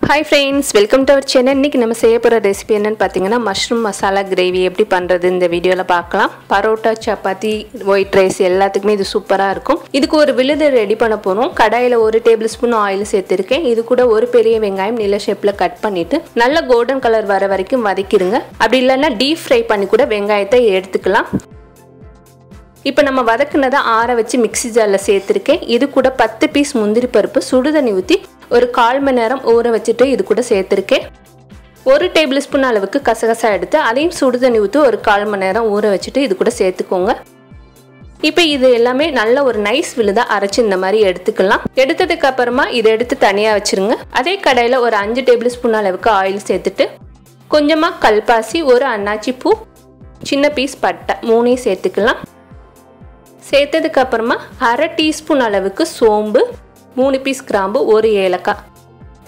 Hi friends, welcome to our channel. இன்னைக்கு நம்ம செய்ய போற ரெசிபி என்னன்னு பாத்தீங்கன்னா மஷ்ரூம் மசாலா கிரேவி எப்படி பண்றது இந்த வீடியோல பார்க்கலாம். பரோட்டா, சப்பாத்தி, ஒயிட் ரைஸ் எல்லாத்துக்குமே இது சூப்பரா இருக்கும். இதுக்கு ஒரு விழுது ரெடி பண்ண போறோம். கடாயில 1 டேபிள்ஸ்பூன் ஆயில் சேர்த்திருக்கேன். இது கூட ஒரு பெரிய வெங்காயம் நீல ஷேப்ல கட் பண்ணிட்டு நல்ல கோல்டன் கலர் வர வரைக்கும் வதக்கிடுங்க. அப்படி இல்லனா டீப் ஃப்ரை பண்ணி கூட வெங்காயத்தை எடுத்துக்கலாம். இப்போ நம்ம வதக்குனத ஆற வச்சு மிக்ஸி ஜார்ல சேர்த்திருக்கேன். இது கூட 10 பீஸ் முந்திரி பருப்பு சுடுதண்ணி ஊத்தி ஒரு 1/4 மணி நேரம் ஊற வச்சிட்டு இது கூட சேர்த்திருக்கேன். 1 டேபிள்ஸ்பூன் அளவுக்கு கசகசா எடுத்து அதையும் சுடுதண்ணி ஊத்தி ஒரு 1/4 மணி நேரம் ஊற வச்சிட்டு இது கூட சேர்த்துக்கோங்க. இப்போ இது எல்லாமே நல்ல ஒரு நைஸ் விழுதா அரைச்சு இந்த மாதிரி எடுத்துக்கலாம். எடுத்ததுக்கு அப்புறமா இதை எடுத்து தனியா வச்சிருங்க. அதே கடாயில ஒரு 5 டேபிள்ஸ்பூன் அளவுக்கு ஆயில் சேர்த்துட்டு கொஞ்சமா கல்பாசி, ஒரு அன்னாச்சி பூ, சின்ன பீஸ் பட்டை 3 சேர்த்துக்கலாம். சேர்த்ததுக்கு அப்புறமா 1/2 டீஸ்பூன் அளவுக்கு சோம்பு, 3 பீஸ் கிராம்பு, ஒரு ஏலக்காய்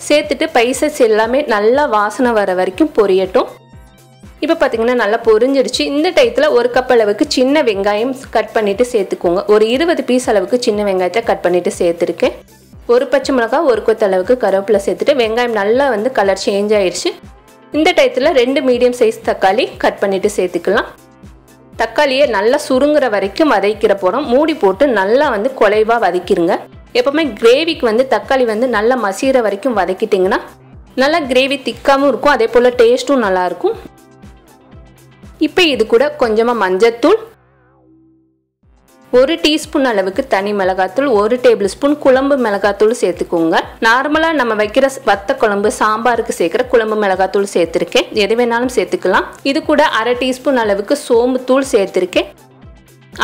சேர்த்துட்டு பைசஸ் எல்லாமே நல்லா வாசனை வர வரைக்கும் பொரியட்டும். இப்போ பார்த்தீங்கன்னா நல்லா பொரிஞ்சிடுச்சு. இந்த டயத்தில் 1 கப் அளவுக்கு சின்ன வெங்காயம் கட் பண்ணிட்டு சேர்த்துக்கோங்க. ஒரு 20 பீஸ் அளவுக்கு சின்ன வெங்காயத்தை கட் பண்ணிட்டு சேர்த்துருக்கேன். ஒரு பச்சை மிளகாய், ஒரு கொத்து அளவுக்கு கருவேப்பிலை சேர்த்துட்டு வெங்காயம் நல்லா கலர் சேஞ்ச் ஆயிடுச்சு. இந்த டயத்தில் 2 மீடியம் சைஸ் தக்காளி கட் பண்ணிட்டு சேர்த்துக்கலாம். தக்காளியை நல்லா சுருங்குற வரைக்கும் வதக்கிற போகிறோம். மூடி போட்டு நல்லா குலைவாக வதக்கிடுங்க. எப்பவுமே கிரேவிக்கு தக்காளி நல்லா மசிகிற வரைக்கும் வதக்கிட்டிங்கன்னா நல்லா கிரேவி திக்காகவும் இருக்கும், அதே போல் டேஸ்ட்டும் நல்லாயிருக்கும். இப்போ இது கூட கொஞ்சமாக மஞ்சத்தூள், 1 டீஸ்பூன் அளவுக்கு தனி மிளகாத்தூள், 1 டேபிள் ஸ்பூன் குழம்பு மிளகாத்தூள் சேர்த்துக்கோங்க. நார்மலாக நம்ம வைக்கிற வத்த குழம்பு, சாம்பாருக்கு சேர்க்குற குழம்பு மிளகாத்தூள் சேர்த்துருக்கேன். எது வேணாலும் சேர்த்துக்கலாம். இது கூட 1/2 டீஸ்பூன் அளவுக்கு சோம்பு தூள் சேர்த்துருக்கேன்.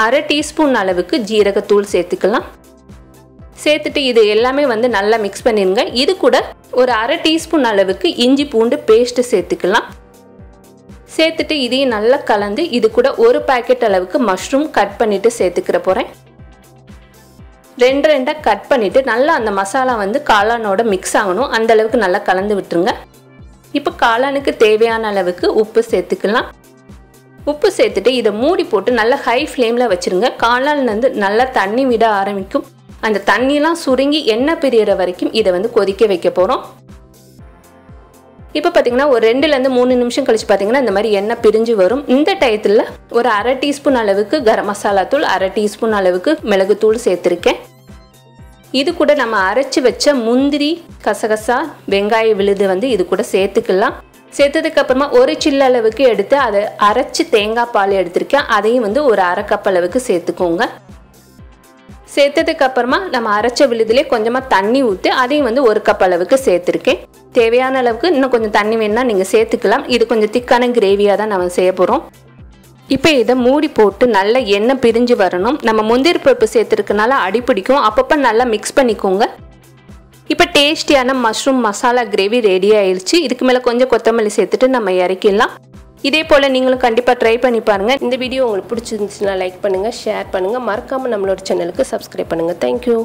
1/2 டீஸ்பூன் அளவுக்கு ஜீரகத்தூள் சேர்த்துக்கலாம். சேர்த்துட்டு இது எல்லாமே நல்லா மிக்ஸ் பண்ணிடுங்க. இது கூட ஒரு 1/2 டீஸ்பூன் அளவுக்கு இஞ்சி பூண்டு பேஸ்ட்டு சேர்த்துக்கலாம். சேர்த்துட்டு இதையும் நல்லா கலந்து இது கூட ஒரு பாக்கெட் அளவுக்கு மஷ்ரூம் கட் பண்ணிட்டு சேர்த்துக்கிற போகிறேன். 2 கட் பண்ணிட்டு நல்லா அந்த மசாலா காளானோட மிக்ஸ் ஆகணும், அந்த அளவுக்கு நல்லா கலந்து விட்டுருங்க. இப்போ காளானுக்கு தேவையான அளவுக்கு உப்பு சேர்த்துக்கலாம். உப்பு சேர்த்துட்டு இதை மூடி போட்டு நல்லா ஹை ஃப்ளேமில் வச்சுருங்க. காளான் நல்லா தண்ணி விட ஆரம்பிக்கும். அந்த தண்ணியெலாம் சுருங்கி எண்ணெய் பிரியிற வரைக்கும் இதை கொதிக்க வைக்க போகிறோம். இப்போ பார்த்தீங்கன்னா ஒரு 2-3 நிமிஷம் கழிச்சு பார்த்தீங்கன்னா இந்த மாதிரி எண்ணெய் பிரிஞ்சு வரும். இந்த டயத்தில் ஒரு 1/2 டீஸ்பூன் அளவுக்கு கரம் மசாலா தூள், 1/2 டீஸ்பூன் அளவுக்கு மிளகுத்தூள் சேர்த்துருக்கேன். இது கூட நம்ம அரைச்சி வச்ச முந்திரி, கசகசா, வெங்காய விழுது இது கூட சேர்த்துக்கலாம். சேர்த்ததுக்கு அப்புறமா ஒரு சில்லு அளவுக்கு எடுத்து அதை அரைச்சி தேங்காய் பால் எடுத்திருக்கேன். அதையும் ஒரு 1/2 கப் அளவுக்கு சேர்த்துக்கோங்க. சேர்த்ததுக்கு அப்புறமா நம்ம அரைச்ச விழுதுலேயே கொஞ்சமாக தண்ணி ஊற்றி அதையும் 1 கப் அளவுக்கு சேர்த்துருக்கேன். தேவையான அளவுக்கு இன்னும் கொஞ்சம் தண்ணி வேணுன்னா நீங்கள் சேர்த்துக்கலாம். இது கொஞ்சம் திக்கான கிரேவியாக தான் நம்ம செய்ய போகிறோம். இப்போ இதை மூடி போட்டு நல்லா எண்ணெய் பிரிஞ்சு வரணும். நம்ம முந்திரி பருப்பு சேர்த்துருக்கனால அடிப்பிடிக்கும், அப்பப்போ நல்லா மிக்ஸ் பண்ணிக்கோங்க. இப்போ டேஸ்டியான மஷ்ரூம் மசாலா கிரேவி ரெடி ஆயிடுச்சு. இதுக்கு மேலே கொஞ்சம் கொத்தமல்லி சேர்த்துட்டு நம்ம இறக்கிடலாம். இதே போல் நீங்களும் கண்டிப்பாக ட்ரை பண்ணி பாருங்கள். இந்த வீடியோ உங்களுக்கு பிடிச்சிருந்துச்சுன்னா லைக் பண்ணுங்கள், ஷேர் பண்ணுங்கள், மறக்காமல் நம்மளோட சேனலுக்கு சப்ஸ்கிரைப் பண்ணுங்கள். தேங்க்யூ.